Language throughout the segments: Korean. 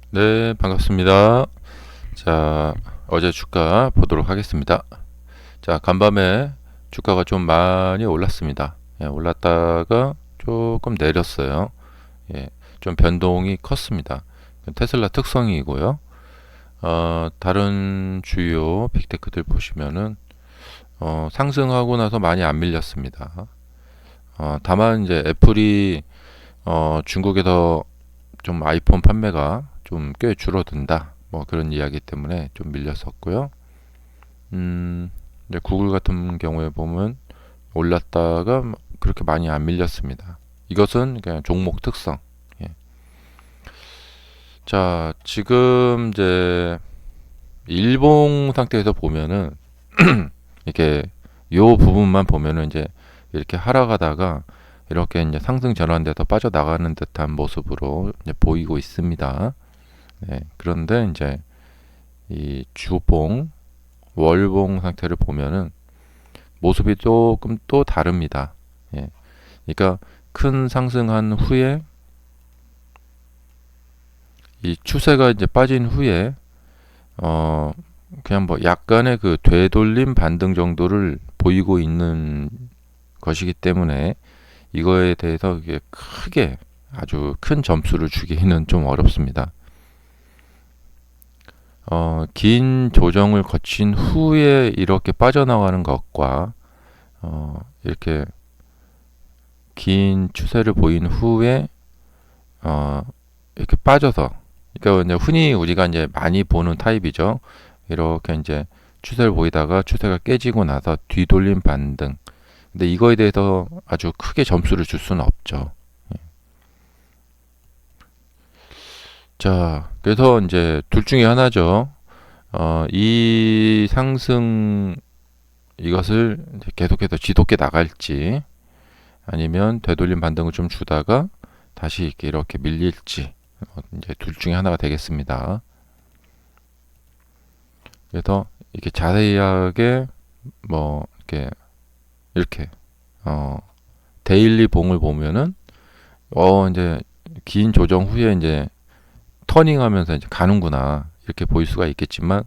네, 반갑습니다. 자, 어제 주가 보도록 하겠습니다. 자, 간밤에 주가가 좀 많이 올랐습니다. 예, 올랐다가 조금 내렸어요. 예, 좀 변동이 컸습니다. 테슬라 특성이고요. 다른 주요 빅테크들 보시면은 상승하고 나서 많이 안 밀렸습니다. 다만 이제 애플이 중국에서 좀 아이폰 판매가 좀 꽤 줄어든다. 뭐 그런 이야기 때문에 좀 밀렸었고요. 이제 구글 같은 경우에 보면 올랐다가 그렇게 많이 안 밀렸습니다. 이것은 그냥 종목 특성. 예. 자, 지금 이제 일봉 상태에서 보면은 이렇게 요 부분만 보면은 이제 이렇게 하락하다가 이렇게 이제 상승 전환돼서 빠져나가는 듯한 모습으로 이제 보이고 있습니다. 네, 그런데 이제 이 주봉, 월봉 상태를 보면은 모습이 조금 또 다릅니다. 예, 그러니까 큰 상승한 후에 이 추세가 이제 빠진 후에 어 그냥 뭐 약간의 그 되돌림 반등 정도를 보이고 있는 것이기 때문에 이거에 대해서 이게 크게 아주 큰 점수를 주기는 좀 어렵습니다. 긴 조정을 거친 후에 이렇게 빠져나가는 것과 이렇게 긴 추세를 보인 후에 어, 이렇게 빠져서, 그러니까 이제 흔히 우리가 이제 많이 보는 타입이죠. 이렇게 이제 추세를 보이다가 추세가 깨지고 나서 뒤돌림 반등. 근데 이거에 대해서 아주 크게 점수를 줄 수는 없죠. 자, 그래서 이제 둘 중에 하나죠. 이 상승 이것을 이제 계속해서 지속해 나갈지 아니면 되돌림 반등을 좀 주다가 다시 이렇게 밀릴지 이제 둘 중에 하나가 되겠습니다. 그래서 이렇게 자세하게 뭐 이렇게 어 데일리 봉을 보면은 이제 긴 조정 후에 이제 터닝하면서 이제 가는구나 이렇게 보일 수가 있겠지만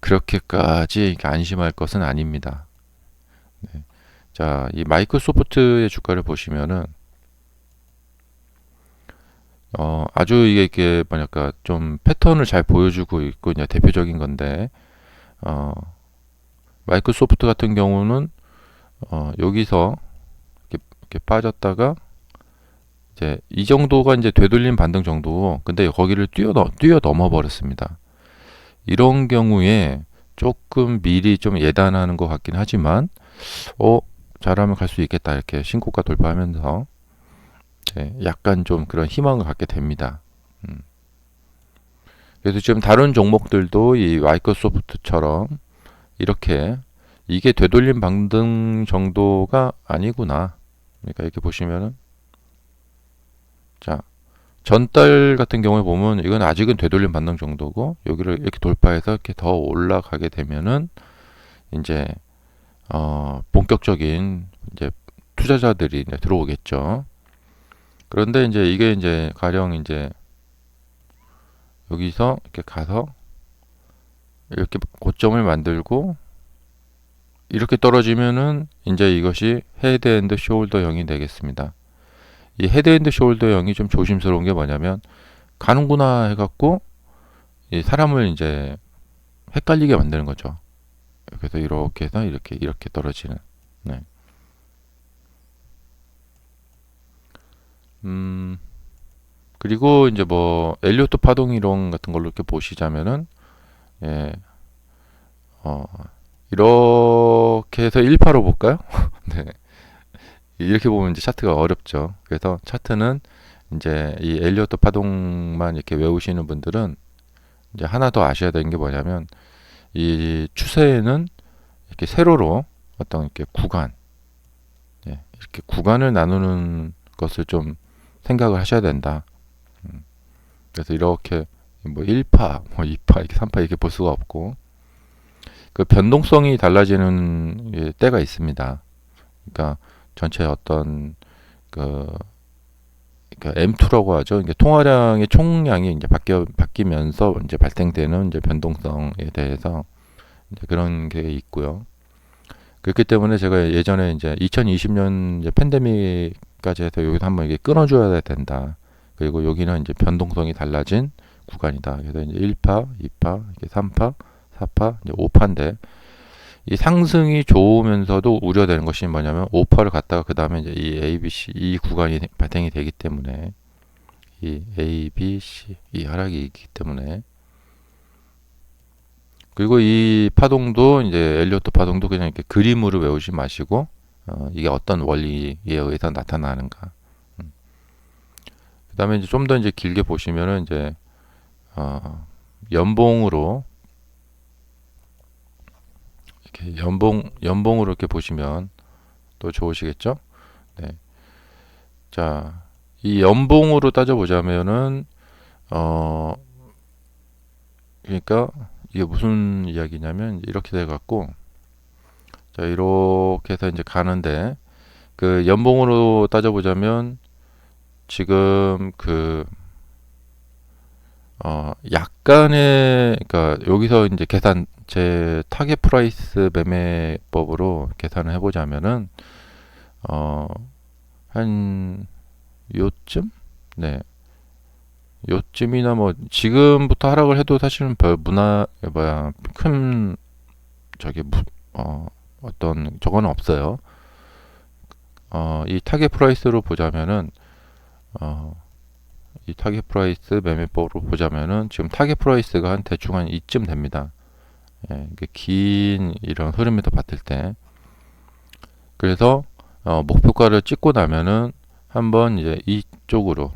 그렇게까지 안심할 것은 아닙니다. 네. 자, 이 마이크로소프트의 주가를 보시면은 아주 이게 뭐랄까 좀 패턴을 잘 보여주고 있고 이제 대표적인 건데 어, 마이크로소프트 같은 경우는 여기서 이렇게 빠졌다가 이제 이 정도가 이제 되돌림 반등 정도. 근데 거기를 뛰어넘어 버렸습니다. 이런 경우에 조금 미리 좀 예단하는 것 같긴 하지만 어 잘하면 갈 수 있겠다 이렇게 신고가 돌파하면서 약간 좀 그런 희망을 갖게 됩니다. 음. 그래서 지금 다른 종목들도 이 마이크로소프트처럼 이렇게 이게 되돌림 반등 정도가 아니구나. 그러니까 이렇게 보시면은 자 전달 같은 경우에 보면 이건 아직은 되돌림 반등 정도고 여기를 이렇게 돌파해서 이렇게 더 올라가게 되면은 이제 본격적인 이제 투자자들이 이제 들어오겠죠. 그런데 이제 이게 이제 가령 이제 여기서 이렇게 가서 이렇게 고점을 만들고 이렇게 떨어지면은 이제 이것이 헤드앤드 숄더형이 되겠습니다. 이 헤드앤드 숄더형이 좀 조심스러운 게 뭐냐면 가는구나 해갖고 이 사람을 이제 헷갈리게 만드는 거죠. 그래서 이렇게 해서 이렇게 떨어지는. 네. 음, 그리고 이제 뭐 엘리어트 파동 이론 같은 걸로 이렇게 보시자면은 예, 어, 이렇게 해서 1파로 볼까요? 네. 이렇게 보면 이제 차트가 어렵죠. 그래서 차트는 이제 이 엘리어트 파동만 이렇게 외우시는 분들은 이제 하나 더 아셔야 되는 게 뭐냐면 이 추세에는 이렇게 세로로 어떤 이렇게 구간, 이렇게 구간을 나누는 것을 좀 생각을 하셔야 된다. 그래서 이렇게 뭐 1파, 뭐 2파, 이렇게 3파 이렇게 볼 수가 없고 그 변동성이 달라지는 때가 있습니다. 그러니까 전체 어떤 그 그러니까 M2라고 하죠. 이게 통화량의 총량이 이제 바뀌면서 이제 발생되는 이제 변동성에 대해서 이제 그런 게 있고요. 그렇기 때문에 제가 예전에 이제 2020년 이제 팬데믹까지 해서 여기서 한번 이게 끊어줘야 된다. 그리고 여기는 이제 변동성이 달라진 구간이다. 그래서 이제 1파, 2파, 3파, 4파, 이제 5파인데 이 상승이 좋으면서도 우려되는 것이 뭐냐면 5파를 갔다가 그 다음에 이제 이 A, B, C 이 구간이 발생이 되기 때문에 이 A, B, C 이 하락이 있기 때문에 그리고 이 파동도 이제 엘리어트 파동도 그냥 이렇게 그림으로 외우지 마시고 이게 어떤 원리에 의해서 나타나는가. 그다음에 이제 좀 더 이제 길게 보시면은 이제 연봉으로 이렇게 연봉으로 이렇게 보시면 또 좋으시겠죠? 네. 자, 이 연봉으로 따져보자면은 그러니까 이게 무슨 이야기냐면 이렇게 돼 갖고 자, 이렇게 해서 이제 가는데 그 연봉으로 따져보자면 지금 그 약간의 그러니까 여기서 이제 계산 제 타겟 프라이스 매매법으로 계산을 해보자면은 한 요쯤 네 요쯤이나 뭐 지금부터 하락을 해도 사실은 별 큰 저기 어떤 저거는 없어요. 이 타겟 프라이스로 보자면은 이 타겟 프라이스 매매법으로 보자면은 지금 타겟 프라이스가 한 대충 한 이쯤 됩니다. 예, 이게 긴 이런 흐름에서 봤을 때 그래서 목표가를 찍고 나면은 한번 이제 이쪽으로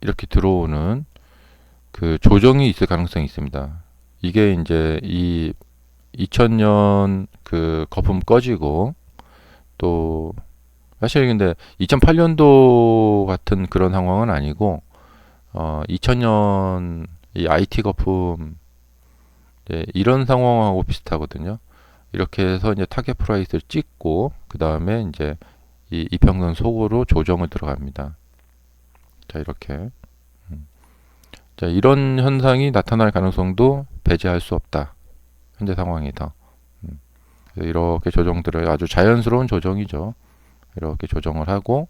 이렇게 들어오는 그 조정이 있을 가능성이 있습니다. 이게 이제 이 2000년 그 거품 꺼지고 또 사실 근데 2008년도 같은 그런 상황은 아니고 2000년 이 IT 거품 이런 상황하고 비슷하거든요. 이렇게 해서 이제 타겟 프라이스를 찍고 그 다음에 이제 이 이평선 속으로 조정을 들어갑니다. 자 이렇게 자 이런 현상이 나타날 가능성도 배제할 수 없다. 현재 상황에서 이렇게 조정들을 아주 자연스러운 조정이죠. 이렇게 조정을 하고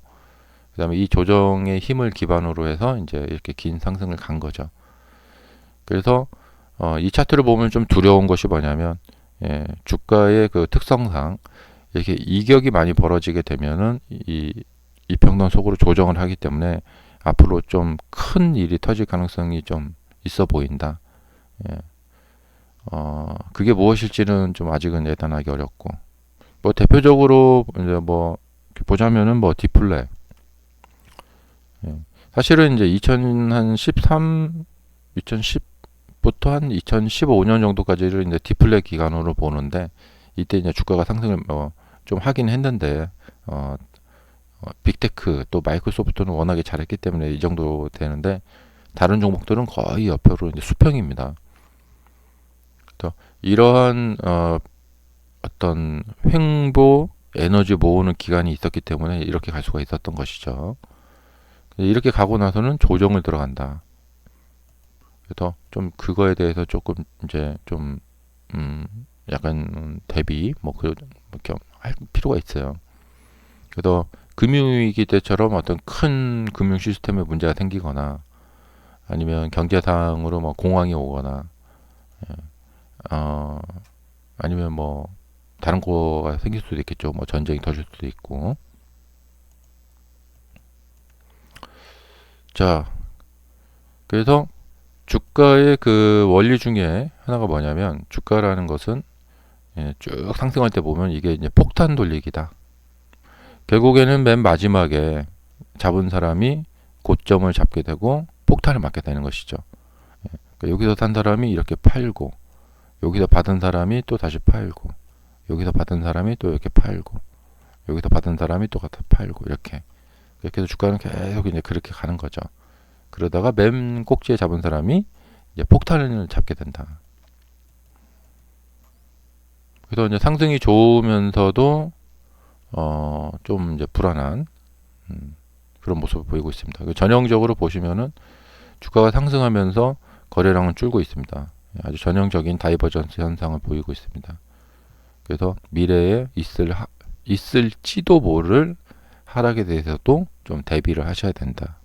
그 다음에 이 조정의 힘을 기반으로 해서 이제 이렇게 긴 상승을 간 거죠. 그래서 이 차트를 보면 좀 두려운 것이 뭐냐면 주가의 그 특성상 이렇게 이격이 많이 벌어지게 되면은 이 이평선 속으로 조정을 하기 때문에 앞으로 좀 큰 일이 터질 가능성이 좀 있어 보인다. 그게 무엇일지는 좀 아직은 예단하기 어렵고 뭐 대표적으로 이제 뭐 보자면은 뭐 디플레 사실은 이제 2013, 2010부터 한 2015년 정도까지를 이제 디플레 기간으로 보는데 이때 이제 주가가 상승을 좀 하긴 했는데 빅테크 또 마이크로소프트는 워낙에 잘했기 때문에 이 정도 되는데 다른 종목들은 거의 옆으로 이제 수평입니다. 또 이러한 어떤 횡보 에너지 모으는 기간이 있었기 때문에 이렇게 갈 수가 있었던 것이죠. 이렇게 가고 나서는 조정을 들어간다. 그래서 좀 그거에 대해서 조금 이제 좀 약간 대비 뭐 이렇게 할 필요가 있어요. 그래서 금융위기 때처럼 어떤 큰 금융 시스템에 문제가 생기거나 아니면 경제상으로 뭐 공황이 오거나 아니면 뭐 다른 거가 생길 수도 있겠죠. 뭐 전쟁이 터질 수도 있고. 자, 그래서 주가의 그 원리 중에 하나가 뭐냐면 주가라는 것은 쭉 상승할 때 보면 이게 이제 폭탄 돌리기다. 결국에는 맨 마지막에 잡은 사람이 고점을 잡게 되고 폭탄을 맞게 되는 것이죠. 그러니까 여기서 산 사람이 이렇게 팔고 여기서 받은 사람이 또 다시 팔고 여기서 받은 사람이 또 이렇게 팔고 여기서 받은 사람이 또 갖다 팔고 이렇게 해서 주가는 계속 이제 그렇게 가는 거죠. 그러다가 맨 꼭지에 잡은 사람이 이제 폭탄을 잡게 된다. 그래서 이제 상승이 좋으면서도 좀 이제 불안한 그런 모습을 보이고 있습니다. 전형적으로 보시면은 주가가 상승하면서 거래량은 줄고 있습니다. 아주 전형적인 다이버전스 현상을 보이고 있습니다. 그래서 미래에 있을지도 모를 하락에 대해서도 좀 대비를 하셔야 된다.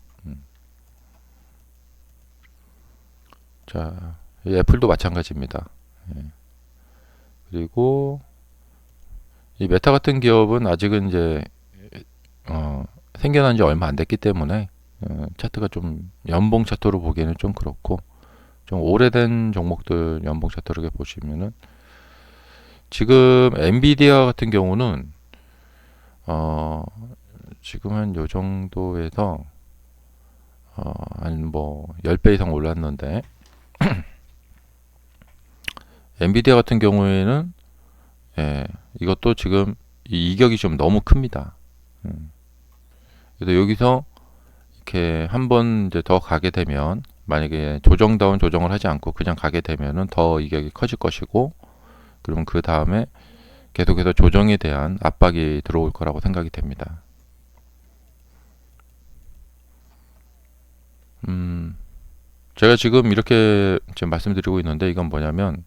자, 애플도 마찬가지입니다. 예. 그리고 이 메타 같은 기업은 아직은 이제 생겨난 지 얼마 안 됐기 때문에 차트가 좀 연봉 차트로 보기에는 좀 그렇고, 좀 오래된 종목들 연봉 차트로 보시면은 지금 엔비디아 같은 경우는 지금 한 요 정도에서 한 뭐 10배 이상 올랐는데 엔비디아 같은 경우에는 이것도 지금 이 이격이 좀 너무 큽니다. 그래서 여기서 이렇게 한번 이제 더 가게 되면, 만약에 조정다운 조정을 하지 않고 그냥 가게 되면은 더 이격이 커질 것이고, 그러면 그 다음에 계속해서 조정에 대한 압박이 들어올 거라고 생각이 됩니다. 제가 지금 이렇게 지금 말씀드리고 있는데, 이건 뭐냐면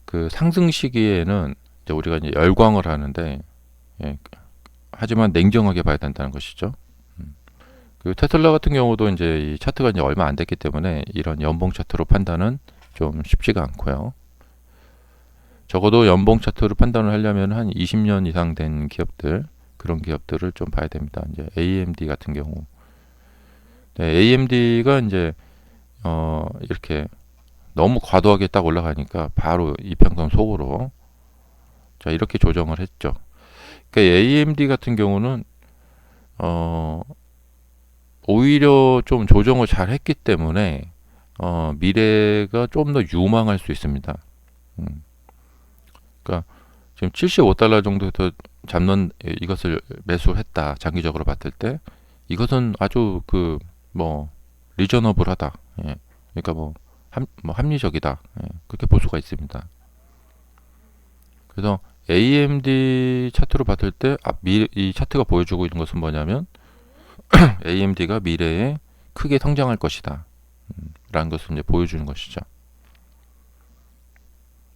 그 상승 시기에는 이제 우리가 이제 열광을 하는데, 하지만 냉정하게 봐야 된다는 것이죠. 그 테슬라 같은 경우도 이제 이 차트가 이제 얼마 안 됐기 때문에 이런 연봉 차트로 판단은 좀 쉽지가 않고요. 적어도 연봉 차트로 판단을 하려면 한 20년 이상 된 기업들, 그런 기업들을 좀 봐야 됩니다. 이제 AMD 같은 경우, AMD가 이제 이렇게 너무 과도하게 딱 올라가니까 바로 이평선 속으로 자 이렇게 조정을 했죠. 그러니까 AMD 같은 경우는 오히려 좀 조정을 잘 했기 때문에 미래가 좀 더 유망할 수 있습니다. 그러니까 지금 75달러 정도에서 잡는 이것을 매수했다. 장기적으로 봤을 때 이것은 아주 그 뭐 리저너블하다. 그러니까 뭐 합리적이다. 그렇게 볼 수가 있습니다. 그래서 AMD 차트로 봤을 때 이 차트가 보여주고 있는 것은 뭐냐면 AMD가 미래에 크게 성장할 것이다 라는 것을 이제 보여주는 것이죠.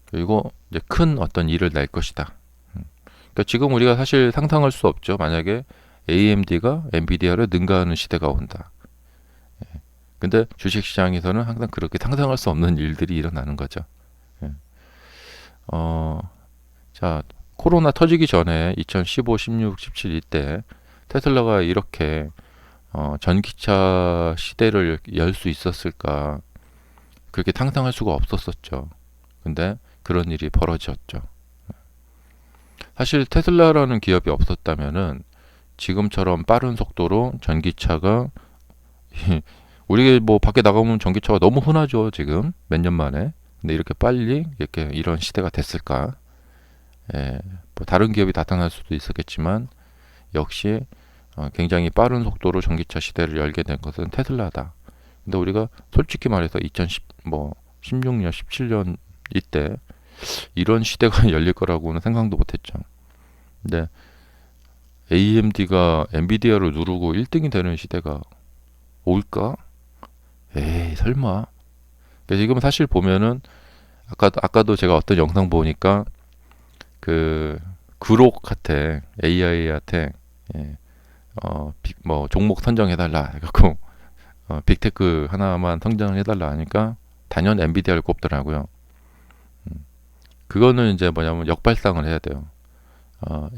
그리고 이제 큰 어떤 일을 낼 것이다. 그러니까 지금 우리가 사실 상상할 수 없죠. 만약에 AMD가 엔비디아를 능가하는 시대가 온다. 근데 주식시장에서는 항상 그렇게 상상할 수 없는 일들이 일어나는 거죠. 자, 코로나 터지기 전에 2015, 16, 17 이때 테슬라가 이렇게 전기차 시대를 열 수 있었을까? 그렇게 상상할 수가 없었었죠. 근데 그런 일이 벌어졌죠. 사실 테슬라라는 기업이 없었다면은 지금처럼 빠른 속도로 전기차가 우리 뭐 밖에 나가면 전기차가 너무 흔하죠. 지금 몇 년 만에. 근데 이렇게 빨리 이렇게 이런 시대가 됐을까? 뭐 다른 기업이 나타날 수도 있었겠지만 역시 굉장히 빠른 속도로 전기차 시대를 열게 된 것은 테슬라다. 근데 우리가 솔직히 말해서 16년, 17년 이때 이런 시대가 열릴 거라고는 생각도 못했죠. 근데 AMD가 엔비디아를 누르고 1등이 되는 시대가 올까? 에이 설마. 그래서 지금 사실 보면은 아까도 제가 어떤 영상 보니까 그 그록한테 AI한테 뭐 종목 선정해달라 해갖고 빅테크 하나만 선정해달라 하니까 단연 엔비디아를 꼽더라고요. 그거는 이제 뭐냐면 역발상을 해야 돼요.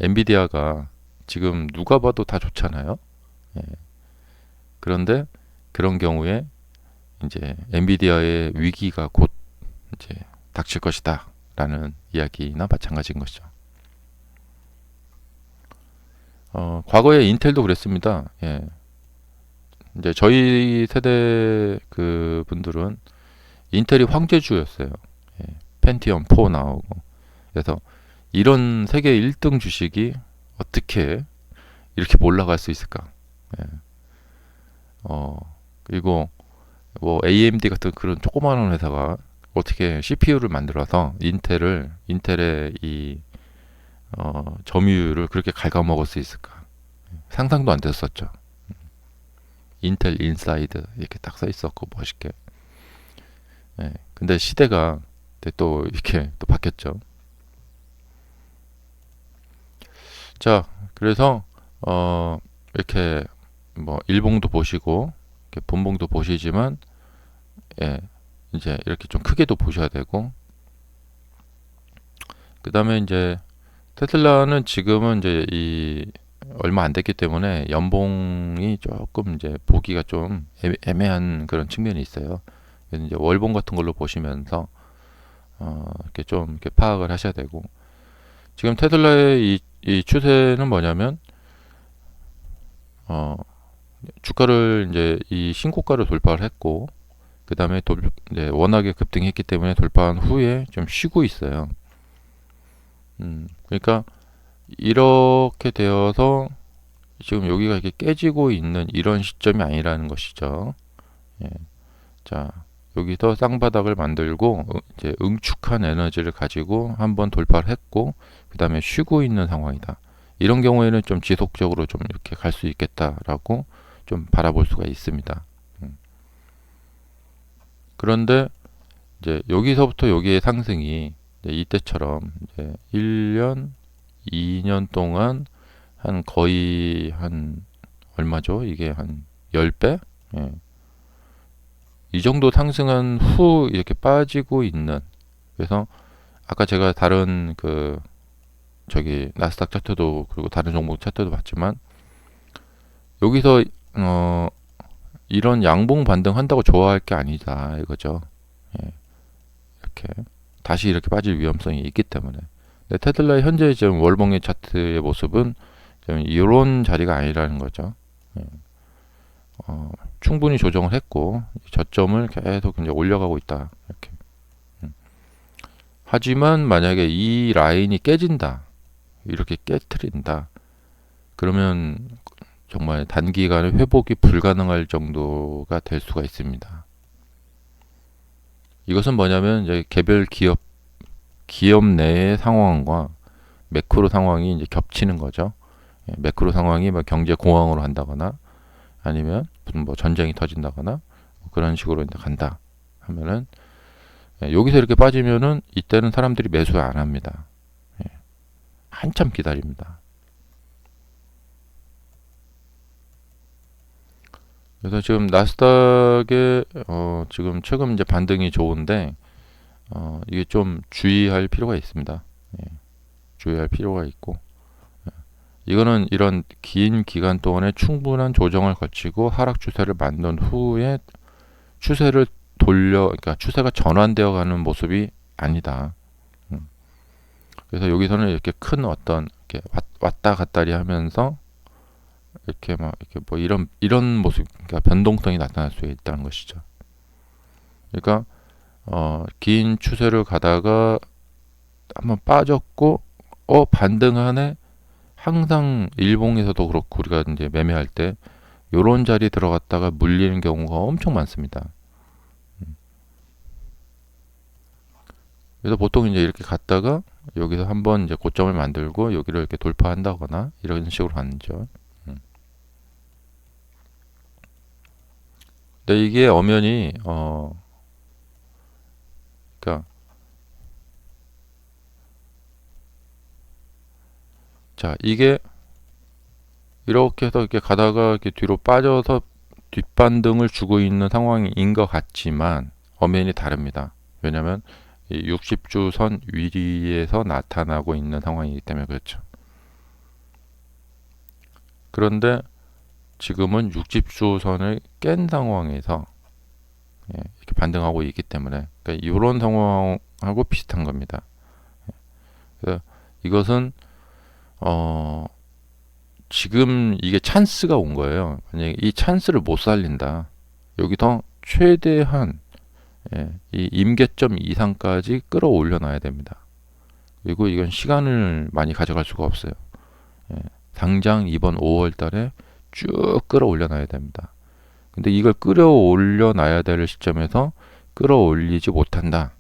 엔비디아가 지금 누가 봐도 다 좋잖아요. 그런데 그런 경우에 이제 엔비디아의 위기가 곧 이제 닥칠 것이다 라는 이야기나 마찬가지인 것이죠. 과거에 인텔도 그랬습니다. 이제 저희 세대 그 분들은 인텔이 황제주였어요. 펜티엄 4 나오고. 그래서 이런 세계 1등 주식이 어떻게 이렇게 올라갈 수 있을까? 그리고 뭐 AMD 같은 그런 조그마한 회사가 어떻게 CPU를 만들어서 인텔의 이 점유율을 그렇게 갉아먹을 수 있을까? 상상도 안 됐었죠. 인텔 인사이드 이렇게 딱 써 있었고 멋있게. 예, 근데 시대가 또 이렇게 또 바뀌었죠. 자, 그래서 이렇게 뭐 일봉도 보시고 이렇게 분봉도 보시지만, 예, 이제 이렇게 좀 크게도 보셔야 되고, 그 다음에 이제 테슬라는 지금은 이제 이 얼마 안 됐기 때문에 연봉이 조금 이제 보기가 좀 애매한 그런 측면이 있어요. 그래서 이제 월봉 같은 걸로 보시면서 이렇게 좀 이렇게 파악을 하셔야 되고, 지금 테슬라의 이 추세는 뭐냐면 주가를 이제 이 신고가를 돌파를 했고, 그 다음에 이제 워낙에 급등했기 때문에 돌파한 후에 좀 쉬고 있어요. 그러니까 이렇게 되어서 지금 여기가 이렇게 깨지고 있는 이런 시점이 아니라는 것이죠. 예. 자, 여기서 쌍바닥을 만들고 이제 응축한 에너지를 가지고 한번 돌파를 했고, 그 다음에 쉬고 있는 상황이다. 이런 경우에는 좀 지속적으로 좀 이렇게 갈 수 있겠다라고 좀 바라볼 수가 있습니다. 그런데 이제 여기서부터 여기의 상승이 이때처럼 이제 1년, 2년 동안 한 거의 한 얼마죠? 이게 한 10배? 예. 이 정도 상승한 후 이렇게 빠지고 있는, 그래서 아까 제가 다른 그 저기 나스닥 차트도 그리고 다른 종목 차트도 봤지만, 여기서 이런 양봉 반등한다고 좋아할 게 아니다 이거죠. 예. 이렇게 다시 이렇게 빠질 위험성이 있기 때문에. 근데 테슬라의 현재 지금 월봉의 차트의 모습은 이런 자리가 아니라는 거죠. 예. 충분히 조정을 했고 저점을 계속 이제 올려가고 있다 이렇게. 하지만 만약에 이 라인이 깨진다, 이렇게 깨트린다, 그러면 정말 단기간에 회복이 불가능할 정도가 될 수가 있습니다. 이것은 뭐냐면 이제 개별 기업 내의 상황과 매크로 상황이 이제 겹치는 거죠. 예, 매크로 상황이 뭐 경제 공황으로 한다거나 아니면 무슨 뭐 전쟁이 터진다거나 뭐 그런 식으로 이제 간다 하면은, 예, 여기서 이렇게 빠지면은 이때는 사람들이 매수 안 합니다. 예, 한참 기다립니다. 그래서 지금 나스닥에 지금 최근 이제 반등이 좋은데 이게 좀 주의할 필요가 있습니다. 예, 주의할 필요가 있고, 이거는 이런 긴 기간 동안에 충분한 조정을 거치고 하락 추세를 만든 후에 추세를 그러니까 추세가 전환되어 가는 모습이 아니다. 그래서 여기서는 이렇게 큰 어떤 이렇게 왔다 갔다리 하면서 이렇게 막 이렇게 뭐 이런 모습, 그러니까 변동성이 나타날 수 있다는 것이죠. 그러니까 긴 추세를 가다가 한번 빠졌고 반등하네. 항상 일봉에서도 그렇고 우리가 이제 매매할 때 요런 자리 들어갔다가 물리는 경우가 엄청 많습니다. 그래서 보통 이제 이렇게 갔다가 여기서 한번 이제 고점을 만들고 여기를 이렇게 돌파한다거나 이런 식으로 하죠. 근데 이게 엄연히 그러니까 자, 이게 이렇게 해서 이렇게 가다가 이렇게 뒤로 빠져서 뒷반등을 주고 있는 상황인 것 같지만 엄연히 다릅니다. 왜냐하면 60주 선 위에서 나타나고 있는 상황이기 때문에 그렇죠. 그런데 지금은 60주 선을 깬 상황에서, 예, 이렇게 반등하고 있기 때문에, 그러니까 이런 상황하고 비슷한 겁니다. 그래서 이것은 지금 이게 찬스가 온 거예요. 만약에 이 찬스를 못 살린다, 여기서 최대한, 예, 이 임계점 이상까지 끌어올려 놔야 됩니다. 그리고 이건 시간을 많이 가져갈 수가 없어요. 예, 당장 이번 5월 달에 쭉 끌어올려 놔야 됩니다. 근데 이걸 끌어올려 놔야 될 시점에서 끌어올리지 못한다.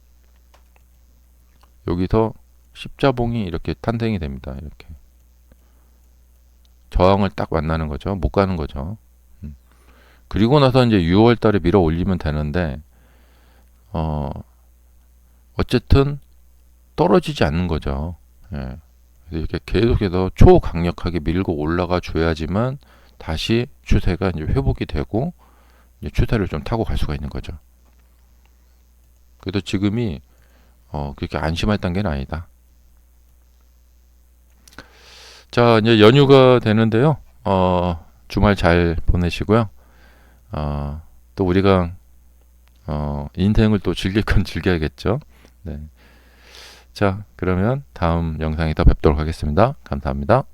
여기서 십자봉이 이렇게 탄생이 됩니다. 이렇게 저항을 딱 만나는 거죠. 못 가는 거죠. 그리고 나서 이제 6월 달에 밀어 올리면 되는데, 어쨌든 떨어지지 않는 거죠. 예. 이렇게 계속해서 초강력하게 밀고 올라가 줘야지만 다시 추세가 이제 회복이 되고 이제 추세를 좀 타고 갈 수가 있는 거죠. 그래도 지금이 그렇게 안심할 단계는 아니다. 자, 이제 연휴가 되는데요. 주말 잘 보내시고요. 또 우리가 인생을 또 즐길 건 즐겨야겠죠. 네. 자, 그러면 다음 영상에 더 뵙도록 하겠습니다. 감사합니다.